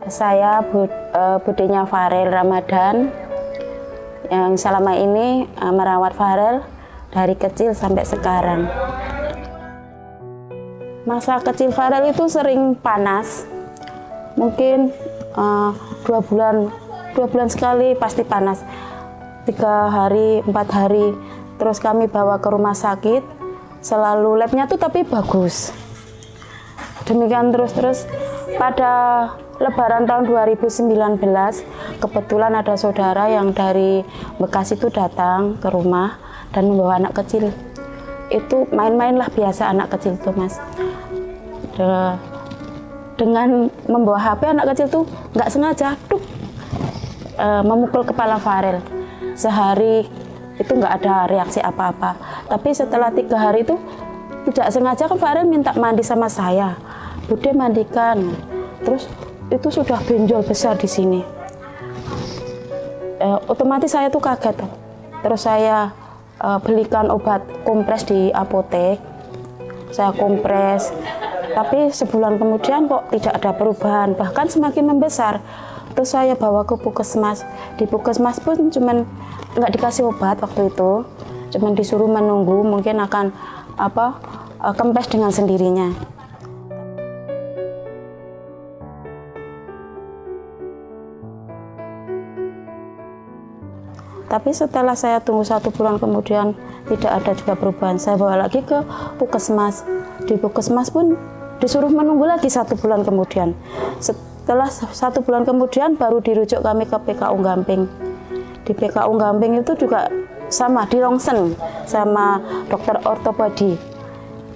Saya budenya Farel Ramadan yang selama ini merawat Farel dari kecil sampai sekarang. Masa kecil Farel itu sering panas, mungkin 2 bulan sekali pasti panas, 3 hari, 4 hari. Terus kami bawa ke rumah sakit, selalu labnya tuh tapi bagus. Demikian terus pada Lebaran tahun 2019, kebetulan ada saudara yang dari Bekasi itu datang ke rumah dan membawa anak kecil. Itu main-main lah biasa anak kecil itu, Mas. Dengan membawa HP anak kecil tuh nggak sengaja, memukul kepala Farel. Sehari itu nggak ada reaksi apa-apa. Tapi setelah 3 hari itu tidak sengaja kan Farel minta mandi sama saya. Bude mandikan. Terus itu sudah benjol besar di sini. Otomatis saya tuh kaget. Terus saya belikan obat kompres di apotek. Saya kompres. Tapi sebulan kemudian kok tidak ada perubahan, bahkan semakin membesar. Terus saya bawa ke puskesmas. Di puskesmas pun cuman nggak dikasih obat waktu itu, cuman disuruh menunggu, mungkin akan kempes dengan sendirinya. Tapi setelah saya tunggu 1 bulan kemudian tidak ada juga perubahan, saya bawa lagi ke puskesmas. Di puskesmas pun disuruh menunggu lagi 1 bulan kemudian. Setelah 1 bulan kemudian baru dirujuk kami ke PKU Gamping. Di PKU Gamping itu juga sama, di rongsen sama dokter ortopedi.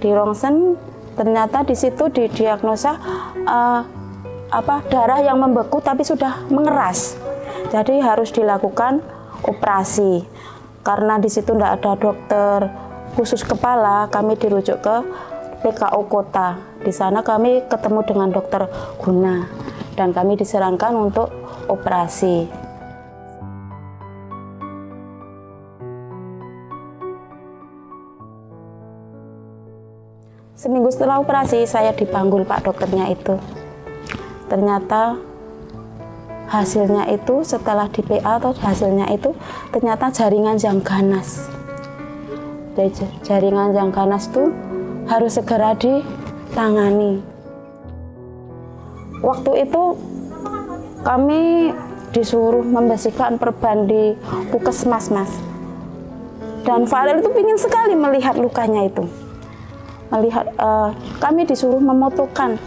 Di rongsen ternyata di situ didiagnosa darah yang membeku tapi sudah mengeras. Jadi harus dilakukan operasi. Karena di situ tidak ada dokter khusus kepala, kami dirujuk ke PKU Kota. Di sana kami ketemu dengan dokter Guna dan kami disarankan untuk operasi. Seminggu setelah operasi saya dipanggul Pak dokternya itu. Ternyata hasilnya itu setelah di PA atau hasilnya itu ternyata jaringan yang ganas. Jadi, jaringan yang ganas itu harus segera ditangani. Waktu itu kami disuruh membersihkan perban di puskesmas, Mas. Dan Farel itu ingin sekali melihat lukanya itu. Kami disuruh memotokan.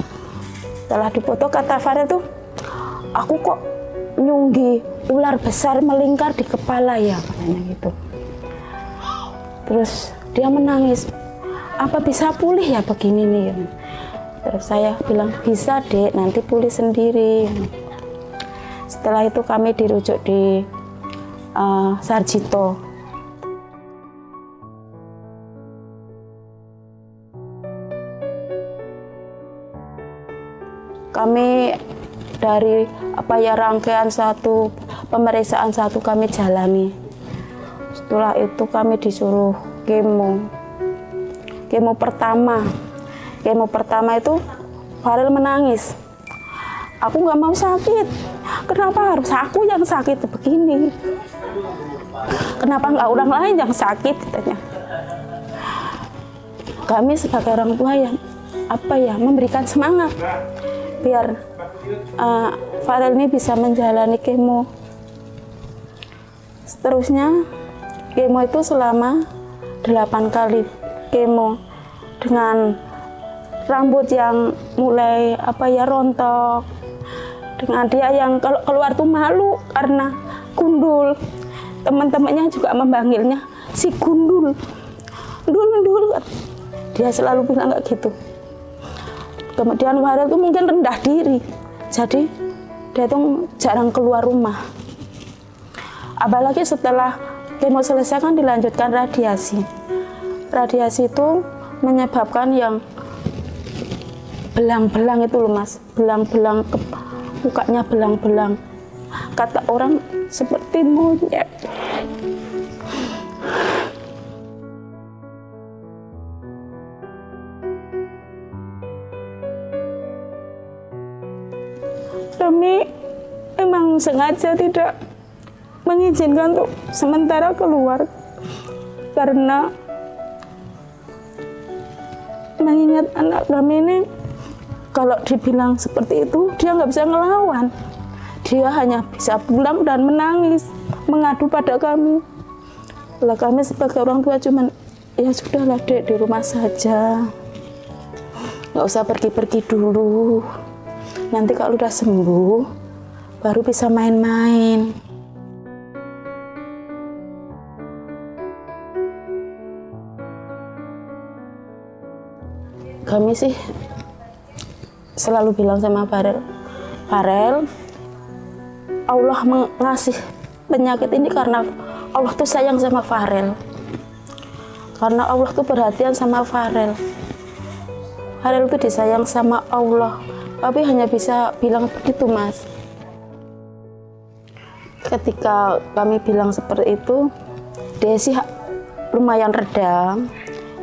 Setelah dipoto kata Farel tuh, aku kok nyunggi ular besar melingkar di kepala ya, katanya gitu. Terus dia menangis, apa bisa pulih ya begini nih? Terus saya bilang, bisa Dek, nanti pulih sendiri. Setelah itu kami dirujuk di Sarjito. Kami dari rangkaian pemeriksaan satu kami jalani. Setelah itu kami disuruh kemo pertama. Kemo pertama itu Farel menangis. Aku nggak mau sakit. Kenapa harus aku yang sakit begini? Kenapa nggak orang lain yang sakit? Katanya. Kami sebagai orang tua yang memberikan semangat biar Farel ini bisa menjalani kemo. Seterusnya kemo itu selama 8 kali kemo dengan rambut yang mulai rontok, dengan dia yang kalau keluar tuh malu karena gundul. Teman-temannya juga memanggilnya si gundul, dul. Dia selalu bilang kayak gitu. Kemudian Farel tuh mungkin rendah diri, jadi dia tuh jarang keluar rumah. Apalagi setelah kemo selesai kan dilanjutkan radiasi. Radiasi itu menyebabkan yang belang-belang itu loh, Mas. Belang-belang, mukanya belang-belang. Kata orang seperti monyet. kami emang sengaja tidak mengizinkan untuk sementara keluar karena mengingat anak kami ini kalau dibilang seperti itu dia nggak bisa ngelawan, dia hanya bisa pulang dan menangis mengadu pada kami. Lah kami sebagai orang tua cuman ya sudahlah Dek, di rumah saja, nggak usah pergi-pergi dulu, nanti kalau udah sembuh baru bisa main-main. Kami sih selalu bilang sama Farel, Allah mengasih penyakit ini karena Allah tuh sayang sama Farel, karena Allah tuh perhatian sama Farel. Farel tuh disayang sama Allah, tapi hanya bisa bilang begitu, Mas. Ketika kami bilang seperti itu, Desi lumayan redam,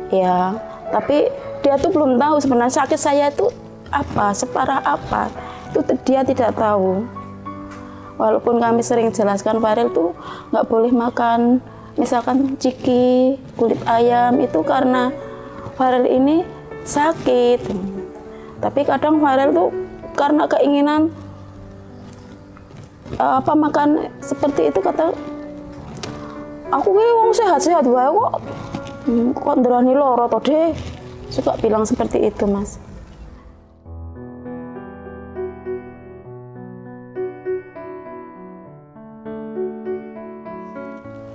ya, tapi dia tuh belum tahu sebenarnya sakit saya itu apa, separah apa, itu dia tidak tahu. Walaupun kami sering jelaskan Farel tuh nggak boleh makan, misalkan ciki, kulit ayam, itu karena Farel ini sakit. Tapi kadang Farel tuh karena keinginan makan seperti itu, kata aku ini wong sehat-sehat wae kok nderani loro to Dek. Suka bilang seperti itu, Mas.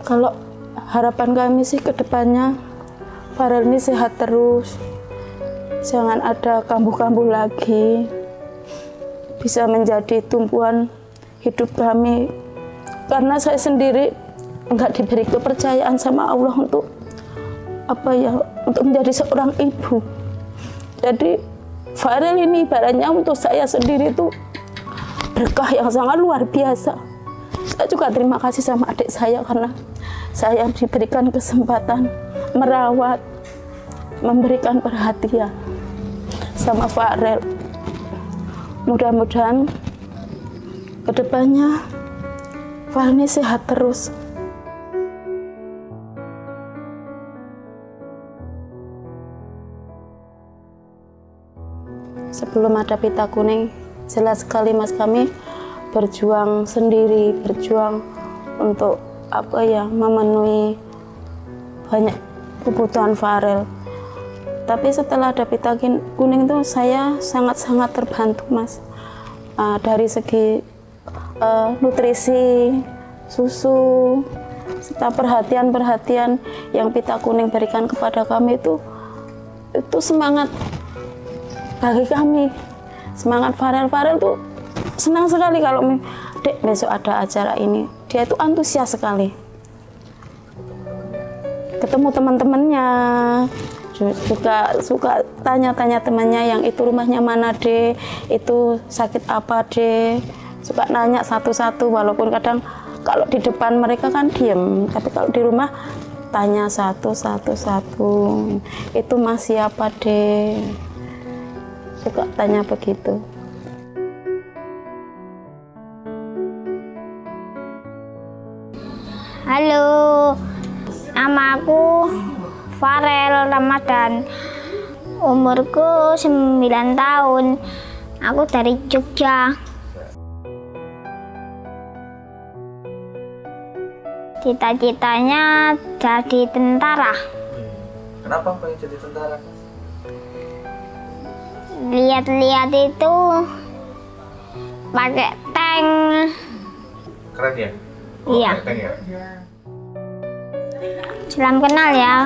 Kalau harapan kami sih ke depannya Farel ini sehat terus, jangan ada kambuh-kambuh lagi, bisa menjadi tumpuan hidup kami, karena saya sendiri nggak diberi kepercayaan sama Allah untuk untuk menjadi seorang ibu. Jadi Farel ini ibaratnya untuk saya sendiri itu berkah yang sangat luar biasa. Saya juga terima kasih sama adik saya karena saya diberikan kesempatan merawat, memberikan perhatian sama Farel. Mudah-mudahan kedepannya Farel ini sehat terus. Sebelum ada pita kuning, jelas sekali Mas, kami berjuang sendiri, berjuang untuk memenuhi banyak kebutuhan Farel. Tapi setelah ada pita kuning itu saya sangat-sangat terbantu, Mas. Dari segi nutrisi, susu, serta perhatian-perhatian yang pita kuning berikan kepada kami itu semangat bagi kami, semangat Farel tuh senang sekali kalau Dek besok ada acara ini. Dia itu antusias sekali. Ketemu teman-temannya, juga suka tanya-tanya temannya yang itu rumahnya mana Dek, itu sakit apa Dek, suka nanya satu-satu. Walaupun kadang kalau di depan mereka kan diem, tapi kalau di rumah tanya satu-satu, itu masih apa Dek, suka tanya begitu. Halo, nama aku Farel Ramadan, umurku 9 tahun, aku dari Jogja. Cita-citanya jadi tentara. Kenapa pengen jadi tentara? Lihat-lihat itu pakai tank. Keren ya? Iya. Pakai tank ya? Salam kenal ya.